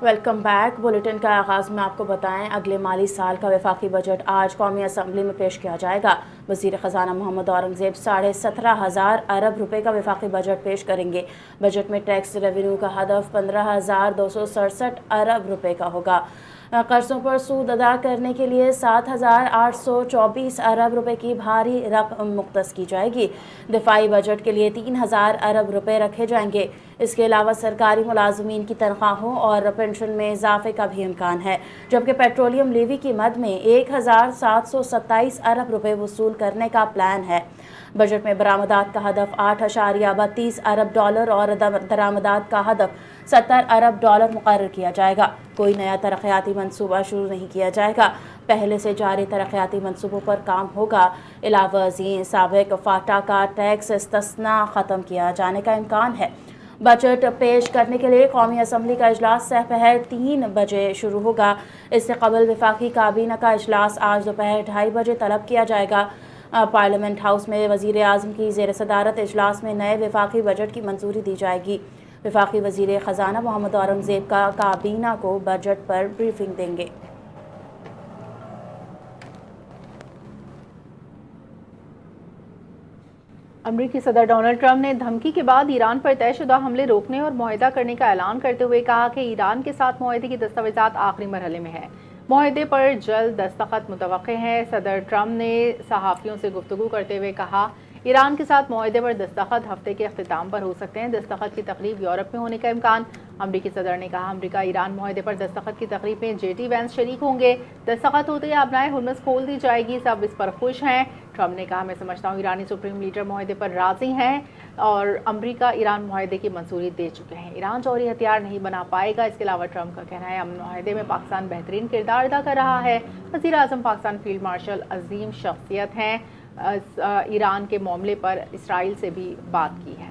Welcome back. Bulletin کا آغاز میں آپ کو بتائیں اگلے مالی سال کا وفاقی بجٹ آج قومی اسمبلی میں پیش کیا جائے گا۔ وزیر خزانہ محمد اورنگزیب 17,500 ارب روپے کا وفاقی بجٹ پیش کریں گے۔ بجٹ میں ٹیکس ریونیو کا ہدف 15,267 ارب روپے کا ہوگا۔ قرضوں پر سود ادا کرنے کے لیے 7,824 ارب روپے کی بھاری رقم مختص کی جائے گی۔ دفاعی بجٹ کے لیے 3,000 ارب روپے رکھے جائیں گے۔ اس کے علاوہ سرکاری ملازمین کی تنخواہوں اور پنشن میں اضافے کا بھی امکان ہے، جبکہ پیٹرولیم لیوی کی مد میں 1,727 ارب روپے وصول کرنے کا پلان ہے۔ بجٹ میں برآمدات کا ہدف 8.32 ارب ڈالر اور درآمدات کا ہدف 70 ارب ڈالر مقرر کیا جائے گا۔ کوئی نیا ترقیاتی منصوبہ شروع نہیں کیا جائے گا، پہلے سے جاری ترقیاتی منصوبوں پر کام ہوگا۔ علاوہ ازیں سابق فاٹا کا ٹیکس استثناء ختم کیا جانے کا امکان ہے۔ بجٹ پیش کرنے کے لیے قومی اسمبلی کا اجلاس سحپہر 3 بجے شروع ہوگا۔ اس سے قبل وفاقی کابینہ کا اجلاس آج دوپہر 2:30 بجے طلب کیا جائے گا۔ پارلیمنٹ ہاؤس میں وزیر اعظم کی زیر صدارت اجلاس میں نئے وفاقی بجٹ کی منظوری دی جائے گی۔ وفاقی وزیر خزانہ محمد اورنگزیب کا کابینہ کو بجٹ پر بریفنگ دیں گے۔ امریکی صدر ڈونلڈ ٹرمپ نے دھمکی کے بعد ایران پر طے شدہ حملے روکنے اور معاہدہ کرنے کا اعلان کرتے ہوئے کہا کہ ایران کے ساتھ معاہدے کی دستاویزات آخری مرحلے میں ہیں۔ معاہدے پر جلد دستخط متوقع ہیں۔ صدر ٹرمپ نے صحافیوں سے گفتگو کرتے ہوئے کہا، ایران کے ساتھ معاہدے پر دستخط ہفتے کے اختتام پر ہو سکتے ہیں۔ دستخط کی تقریب یورپ میں ہونے کا امکان۔ امریکی صدر نے کہا، امریکہ ایران معاہدے پر دستخط کی تقریب میں JD وینس شریک ہوں گے۔ دستخط ہوتے ہی آبنائے ہرمز کھول دی جائے گی، سب اس پر خوش ہیں۔ ٹرمپ نے کہا، میں سمجھتا ہوں ایرانی سپریم لیڈر معاہدے پر راضی ہیں اور امریکہ ایران معاہدے کی منظوری دے چکے ہیں۔ ایران جوہری ہتھیار نہیں بنا پائے گا۔ اس کے علاوہ ٹرمپ کا کہنا ہے، امن معاہدے میں پاکستان بہترین کردار ادا کر رہا ہے۔ وزیر اعظم پاکستان فیلڈ مارشل عظیم شخصیت ہیں۔ ایران کے معاملے پر اسرائیل سے بھی بات کی ہے۔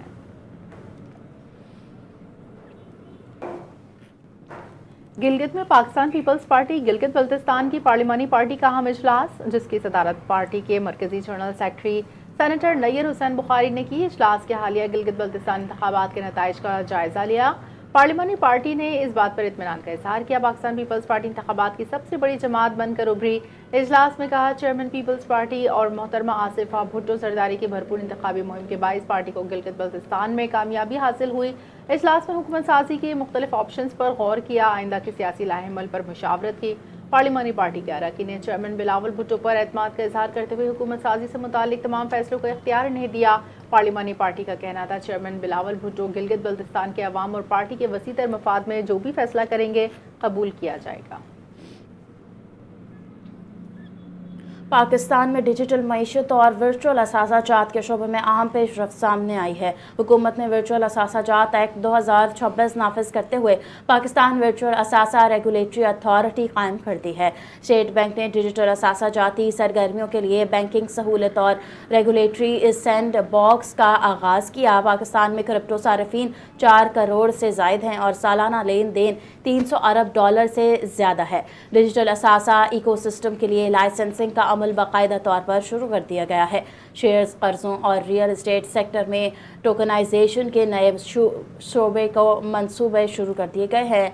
گلگت میں پاکستان پیپلز پارٹی گلگت بلتستان کی پارلیمانی پارٹی کا اہم اجلاس، جس کی صدارت پارٹی کے مرکزی جنرل سیکرٹری سینیٹر نیر حسین بخاری نے کی۔ اجلاس کے حالیہ گلگت بلتستان انتخابات کے نتائج کا جائزہ لیا۔ پارلیمانی پارٹی نے اس بات پر اطمینان کا اظہار کیا، پاکستان پیپلز پارٹی انتخابات کی سب سے بڑی جماعت بن کر ابھری۔ اجلاس میں کہا، چیئرمین پیپلز پارٹی اور محترمہ آصفہ بھٹو زرداری کی بھرپور انتخابی مہم کے باعث پارٹی کو گلگت بلتستان میں کامیابی حاصل ہوئی۔ اجلاس میں حکومت سازی کے مختلف آپشنز پر غور کیا، آئندہ کے سیاسی لائحہ عمل پر مشاورت کی۔ پارلیمانی پارٹی کے اراکین نے چیئرمین بلاول بھٹو پر اعتماد کا اظہار کرتے ہوئے حکومت سازی سے متعلق تمام فیصلوں کو اختیار انہیں دیا۔ پارلیمانی پارٹی کا کہنا تھا، چیئرمین بلاول بھٹو گلگت بلتستان کے عوام اور پارٹی کے وسیع تر مفاد میں جو بھی فیصلہ کریں گے قبول کیا جائے گا۔ پاکستان میں ڈیجیٹل معیشت اور ورچوئل اثاثہ جات کے شعبے میں اہم پیش رفت سامنے آئی ہے۔ حکومت نے ورچوئل اثاثہ جات ایکٹ 2026 نافذ کرتے ہوئے پاکستان ورچوئل اثاثہ ریگولیٹری اتھارٹی قائم کر دی ہے۔ اسٹیٹ بینک نے ڈیجیٹل اثاثہ جاتی سرگرمیوں کے لیے بینکنگ سہولت اور ریگولیٹری سینڈ باکس کا آغاز کیا۔ پاکستان میں کرپٹو صارفین 4 کروڑ سے زائد ہیں اور سالانہ لین دین 300 ارب ڈالر سے زیادہ ہے۔ ڈیجیٹل اثاثہ ایکو سسٹم کے لیے لائسنسنگ کا عمل باقاعدہ طور پر شروع کر دیا گیا ہے۔ شیئرز، قرضوں اور ریئل اسٹیٹ سیکٹر میں ٹوکنائزیشن کے نئے شعبے کو منصوبے شروع کر دیے گئے ہیں۔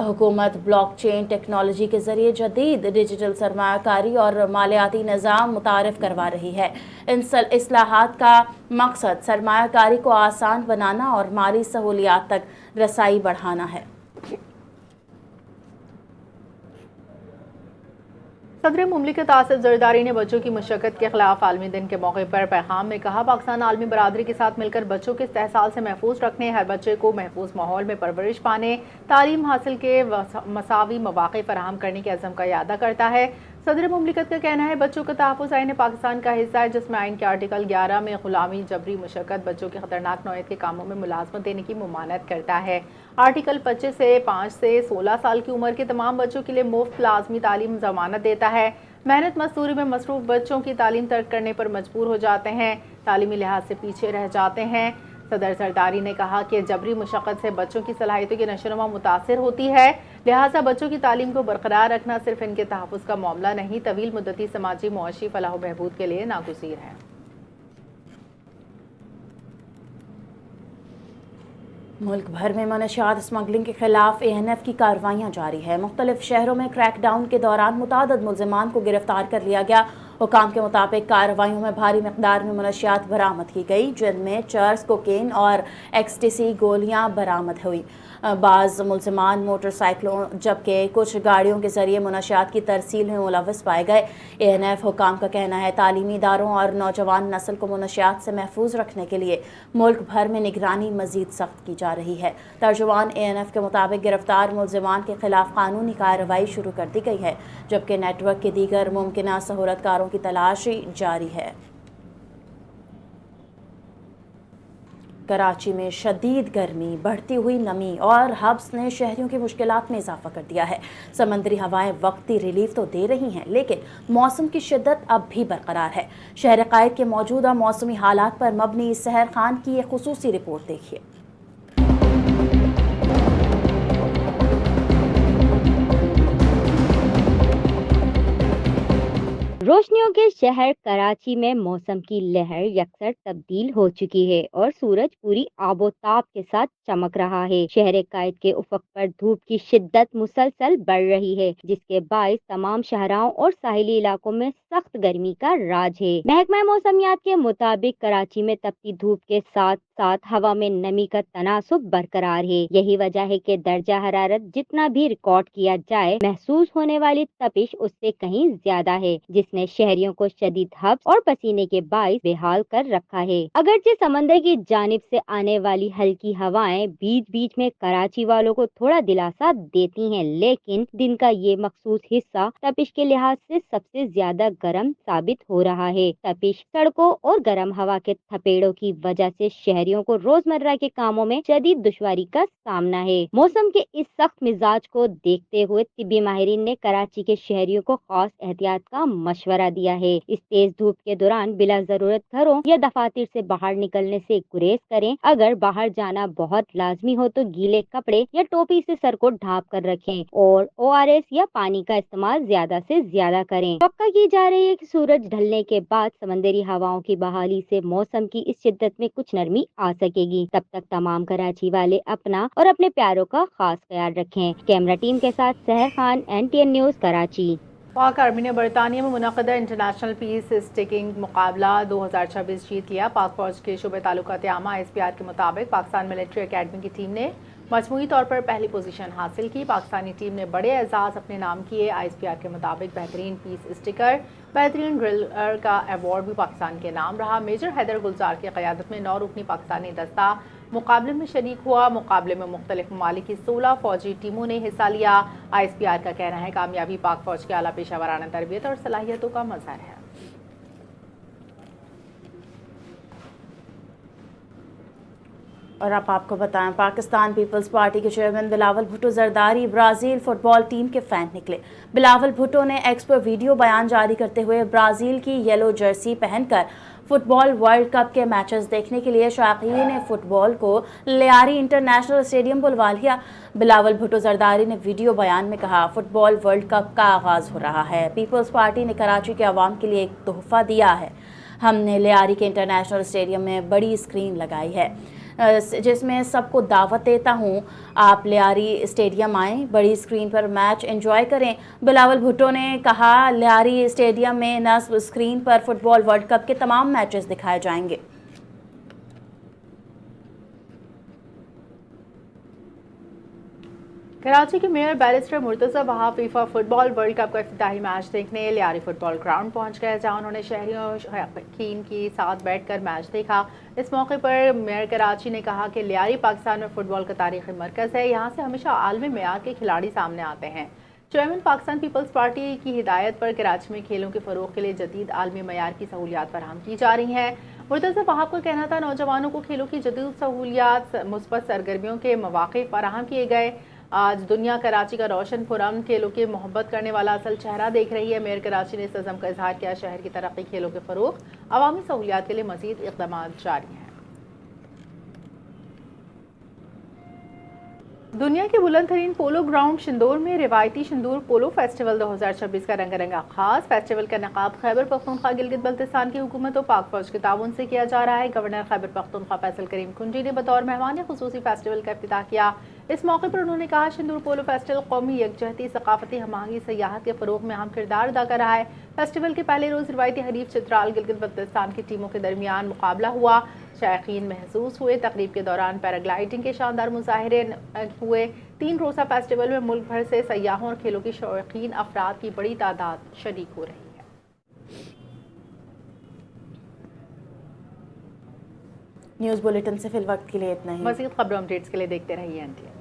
حکومت بلاک چین ٹیکنالوجی کے ذریعے جدید ڈیجیٹل سرمایہ کاری اور مالیاتی نظام متعارف کروا رہی ہے۔ ان اصلاحات کا مقصد سرمایہ کاری کو آسان بنانا اور مالی سہولیات تک رسائی بڑھانا ہے۔ صدر مملکت آصف زرداری نے بچوں کی مشقت کے خلاف عالمی دن کے موقع پر پیغام میں کہا، پاکستان عالمی برادری کے ساتھ مل کر بچوں کے استحصال سے محفوظ رکھنے، ہر بچے کو محفوظ ماحول میں پرورش پانے، تعلیم حاصل کے مساوی مواقع فراہم کرنے کے عزم کا اعادہ کرتا ہے۔ صدر مملکت کا کہنا ہے، بچوں کا تحفظ آئین پاکستان کا حصہ ہے، جس میں آئین کے آرٹیکل 11 میں غلامی، جبری مشقت، بچوں کی خطرناک نوعیت کے کاموں میں ملازمت دینے کی ممانعت کرتا ہے۔ آرٹیکل 25 سے 5 سے 16 سال کی عمر کے تمام بچوں کے لیے مفت لازمی تعلیم ضمانت دیتا ہے۔ محنت مزدوری میں مصروف بچوں کی تعلیم ترک کرنے پر مجبور ہو جاتے ہیں، تعلیمی لحاظ سے پیچھے رہ جاتے ہیں۔ صدر زرداری نے کہا کہ جبری مشقت سے بچوں کی صلاحیتوں کی نشوونما متاثر ہوتی ہے، لہٰذا بچوں کی تعلیم کو برقرار رکھنا صرف ان کے تحفظ کا معاملہ نہیں، طویل مدتی سماجی معاشی فلاح و بہبود کے لیے ناگزیر ہے۔ मुल्क भर में मनशियात स्मगलिंग के खिलाफ ANF की कार्रवाइयाँ जारी है। मुख्तलिफ शहरों में क्रैकडाउन के दौरान मुतादद मुल्ज़िमान को गिरफ्तार कर लिया गया। हुकाम के मुताबिक कार्रवाइयों में भारी मकदार में मनशियात बरामद की गई, जिनमें चर्स, कोकेन और एक्सटेसी गोलियाँ बरामद हुई। बाज़ मुल्ज़िमान मोटरसाइकिलों जबकि कुछ गाड़ियों के ज़रिए मनशियात की तरसील में मुलव्वस पाए गए। ANF हुकाम का कहना है तालीमी इदारों और नौजवान नस्ल को मनशियात से महफूज रखने के लिए मुल्क भर में निगरानी मज़ीद सख्त की जा रही है। तर्जुमान ANF के मुताबिक गिरफ्तार मुल्ज़िमान के खिलाफ कानूनी कार्रवाई शुरू कर दी गई है, जबकि नेटवर्क के दीगर मुमकिन सहूलतकारों की तलाशी जारी है। कराची में शदीद गर्मी, बढ़ती हुई नमी और हब्स ने शहरियों की मुश्किलात में इजाफा कर दिया है। समंदरी हवाएं वक्ती रिलीफ तो दे रही हैं, लेकिन मौसम की शिद्दत अब भी बरकरार है। शहर कायद के मौजूदा मौसमी हालात पर मबनी सहर खान की एक खुसूसी रिपोर्ट देखिए। रोशनियों के शहर कराची में मौसम की लहर यकसर तब्दील हो चुकी है और सूरज पूरी आबोताब के साथ चमक रहा है। शहर कायद के उफक पर धूप की शिद्दत मुसलसल बढ़ रही है, जिसके बायस तमाम शहराओं और साहिली इलाकों में सख्त गर्मी का राज है। महकमा मौसमियात के मुताबिक कराची में तपती धूप के साथ साथ हवा में नमी का तनासुब बरकरार है। यही वजह है कि दर्जा हरारत जितना भी रिकॉर्ड किया जाए, महसूस होने वाली तपिश उससे कहीं ज्यादा है, जिसने शहरियों को शदीद हब्स और पसीने के बाइस बेहाल कर रखा है। अगरचे समंदर की जानिब से आने वाली हल्की हवाएं बीच बीच में कराची वालों को थोड़ा दिलासा देती हैं, लेकिन दिन का ये मखसूस हिस्सा तपिश के लिहाज से सबसे ज्यादा गर्म साबित हो रहा है। तपिश, सड़कों और गर्म हवा के थपेड़ों की वजह से शहरियों को रोजमर्रा के कामों में शदीद दुश्वारी का सामना है। मौसम के इस सख्त मिजाज को देखते हुए तिब्बी माहिरीन ने कराची के शहरियों को खास एहतियात का मशवरा दिया है। इस तेज धूप के दौरान बिला जरूरत घरों या दफातर से बाहर निकलने से गुरेज करें। अगर बाहर जाना बहुत लाजमी हो तो गीले कपड़े या टोपी से सर को ढांप कर रखें और ORS या पानी का इस्तेमाल ज्यादा से ज्यादा करें। तवक्को की जा रही है कि सूरज ढलने के बाद समंदरी हवाओं की बहाली से मौसम की इस शिद्दत में कुछ नरमी आ सकेगी। तब तक तमाम कराची वाले अपना और अपने प्यारों का खास ख्याल रखें। कैमरा टीम के साथ सहर खान, NTN न्यूज, कराची। पाक आर्मी ने बरतानिया में मुनक़दा इंटरनेशनल पीस स्टिकिंग मुकाबला 2026 जीत लिया। पाक फौज के शुबे ताल्लुकात आमा ISPR के मुताबिक पाकिस्तान मिलिट्री अकेडमी की टीम ने मजमूई तौर पर पहली पोजीशन हासिल की। पाकिस्तानी टीम ने बड़े एजाज अपने नाम किए। ISPR के मुताबिक बेहतरीन पीस स्टिकर, बेहतरीन ड्रिलर का अवार्ड भी पाकिस्तान के नाम रहा। मेजर हैदर गुलजार की क़यादत में 9 रुकनी पाकिस्तानी दस्ता मुकाबले में शरीक हुआ। मुकाबले में मुख्तलिफ ममालिक की 16 फौजी टीमों ने हिस्सा लिया। ISPR का कहना है कामयाबी पाक फौज के आला पेशा वराना तरबियत और सलाहियतों का मज़हर है। और अब आपको बताएं, पाकिस्तान पीपल्स पार्टी के chairman Bilawal Bhutto Zardari Brazil football team के फैन निकले। बिलावल भुट्टो ने एक्स पर वीडियो बयान जारी करते हुए ब्राज़ील की येलो जर्सी पहनकर फुटबॉल वर्ल्ड कप के मैचेस देखने के लिए शायकीन फुटबॉल को लियारी इंटरनेशनल स्टेडियम बुलवा लिया। बिलावल भुट्टो जरदारी ने वीडियो बयान में कहा, फुटबॉल वर्ल्ड कप का आगाज़ हो रहा है। पीपल्स पार्टी ने कराची के अवाम के लिए एक तोहफ़ा दिया है। हमने लियारी के इंटरनेशनल स्टेडियम में बड़ी स्क्रीन लगाई है, जिसमें सबको दावत देता हूँ, आप लियारी स्टेडियम आएँ, बड़ी स्क्रीन पर मैच एंजॉय करें। बिलावल भुट्टो ने कहा, लियारी स्टेडियम में नस्ब स्क्रीन पर फुटबॉल वर्ल्ड कप के तमाम मैचेस दिखाए जाएंगे। कराची के mayor barrister Murtaza Wahab FIFA football world cup का इफ्तिताही मैच देखने लियारी फुटबॉल ग्राउंड पहुंच गए, जहां उन्होंने शहरियों शौकीन के साथ बैठकर मैच देखा। इस मौके पर मेयर कराची ने कहा कि लियारी पाकिस्तान में फुटबॉल का तारीखी मरकज़ है, यहाँ से हमेशा आलमी मेयार के खिलाड़ी सामने आते हैं। चेयरमैन पाकिस्तान पीपल्स पार्टी की हिदायत पर कराची में खेलों के फ़रोग़ के लिए जदीद आलमी मयार की सहूलियात फराहम की जा रही हैं। मुर्तज़ा वहाब का कहना था, नौजवानों को खेलों की जदीद सहूलियात, मुस्बत सरगर्मियों के मौक़े फराहम किए गए। आज दुनिया कराची का रोशन पुरअमन खेलों की मोहब्बत करने वाला असल चेहरा देख रही है। मेयर कराची ने इस अज़म का इजहार किया, शहर की तरक्की, खेलों के फ़रोग़, अवामी सहूलियात के लिए मज़ीद इक़दामात जारी हैं। दुनिया के बुलंद तरीन पोलो ग्राउंड शिंदूर में रिवायती शिंदूर पोलो फेस्टिवल 2026 का रंगारंग आगाज। फेस्टिवल का इनेकाद खैबर पख्तूनख्वा गिलगित बल्तिस्तान की हुकूमत और पाक फौज के ताउन से किया जा रहा है। गवर्नर खैबर पख्तूनख्वा फैसल करीम कुंजी ने बतौर मेहमान खुसूसी फेस्टिवल का इफ्तिताह किया। इस मौके पर उन्होंने कहा, शिंदूर पोलो फेस्टिवल कौमी यकजहती, सकाफती हमआहंगी, सयाहत के फरोग में अहम किरदार अदा कर रहा है। फेस्टिवल के पहले रोज रिवायती हरीफ चित्राल गिलगित बल्तिस्तान की टीमों के दरमियान मुकाबला हुआ। शायकीन महसूस हुए। तकरीब के दौरान पैराग्लाइडिंग के शानदार मुजाहरे हुए। 3 रोज़ा फेस्टिवल में मुल्क भर से सयाहों और खेलों की शौकीन अफराद की बड़ी तादाद शरीक हो रही है। न्यूज़ बुलेटिन से फिल वक्त के लिए इतना ही। मज़ीद खबरों अपडेट्स के लिए देखते रहिए NTN।